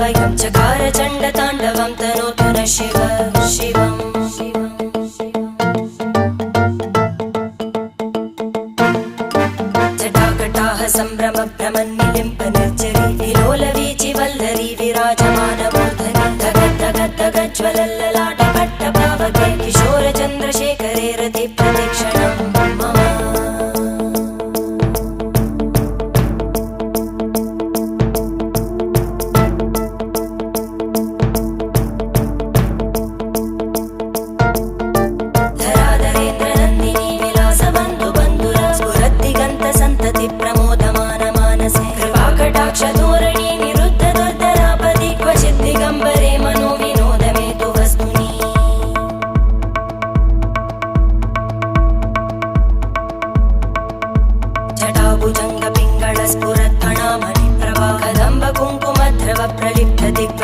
वयं चकार चण्डताण्डवं तनोतु न शिव शिवम् जटाकटाः सम्भ्रम भ्रमन्निलिम्प निर्जरी विलोलवीचि वल्लरी विराजमानमूर्धनि धगद्धगद्धगज्ज्वलल्ललाट भट्टपावके किशोर चन्द्रशेखरे रति प्रतीक्षणं मम धोरणी निरुद्ध दुर्धरापदि क्वचित् दिगम्बरे मनो विनोदमेतु वस्तुनि जटाभुजङ्ग पिङ्गळ स्फुरत् फणामणि प्रभा कदम्ब कुङ्कुमद्रव प्रलिप्त दिग्